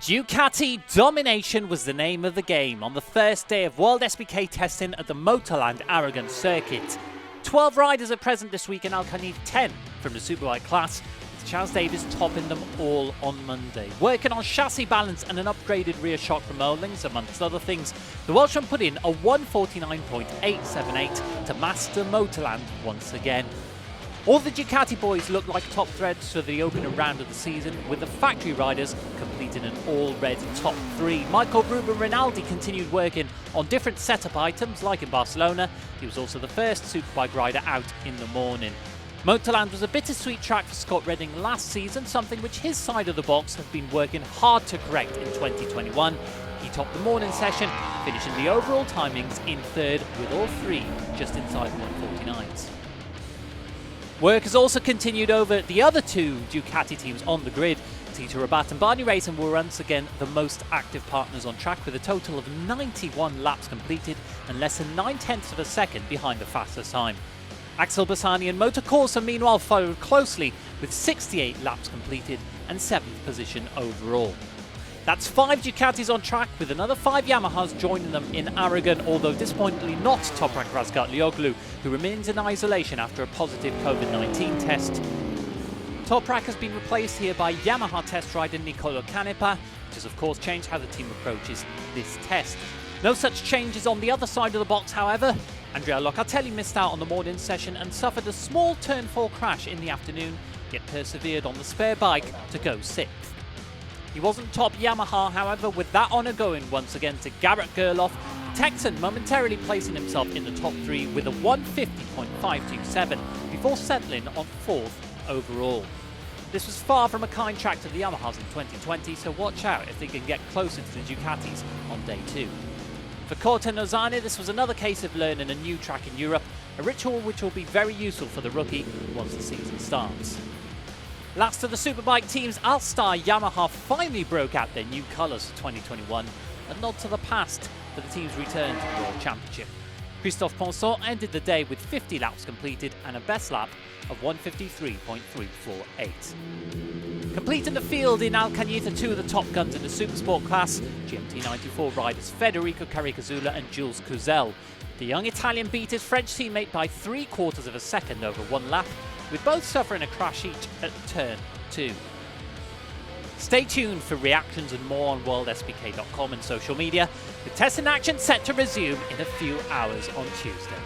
Ducati domination was the name of the game on the first day of WorldSBK testing at the Motorland Aragon circuit. 12 riders are present this week in Alcañiz, 10 from the Superbike class, with Charles Davis topping them all on Monday. Working on chassis balance and an upgraded rear shock from Ohlings, amongst other things, the Welshman put in a 1:49.878 to master Motorland once again. All the Ducati boys look like top threads for the opening round of the season, with the factory riders completing an all-red top three. Michael Ruben Rinaldi continued working on different setup items, like in Barcelona. He was also the first Superbike rider out in the morning. Motorland was a bittersweet track for Scott Redding last season, something which his side of the box have been working hard to correct in 2021. He topped the morning session, finishing the overall timings in third, with all three just inside 1:49s. Work has also continued over at the other two Ducati teams on the grid. Tito Rabat and Barney Racing were once again the most active partners on track, with a total of 91 laps completed and less than 9/10 of a second behind the fastest time. Axel Bassani and Motor Corsa meanwhile followed closely with 68 laps completed and 7th position overall. That's 5 Ducatis on track, with another 5 Yamahas joining them in Aragon, although disappointingly not Toprak Razgatlioglu, who remains in isolation after a positive COVID-19 test. Toprak has been replaced here by Yamaha test rider Nicolo Canepa, which has of course changed how the team approaches this test. No such changes on the other side of the box, however. Andrea Locatelli missed out on the morning session and suffered a small turn 4 crash in the afternoon, yet persevered on the spare bike to go 6th. He wasn't top Yamaha, however, with that honour going once again to Garrett Gerloff, Texan momentarily placing himself in the top 3 with a 150.527 before settling on 4th overall. This was far from a kind track to the Yamahas in 2020, so watch out if they can get closer to the Ducatis on day 2. For Corten Ozane, this was another case of learning a new track in Europe, a ritual which will be very useful for the rookie once the season starts. Last of the Superbike teams, Alstar Yamaha finally broke out their new colours for 2021, a nod to the past for the team's return to the World Championship. Christophe Ponson ended the day with 50 laps completed and a best lap of 1:53.348. Completing the field in Alcañiz are 2 of the top guns in the Supersport class, GMT94 riders Federico Caricazula and Jules Couzel. The young Italian beat his French teammate by 3/4 of a second over 1 lap, with both suffering a crash each at turn 2. Stay tuned for reactions and more on WorldSBK.com and social media, with testing action set to resume in a few hours on Tuesday.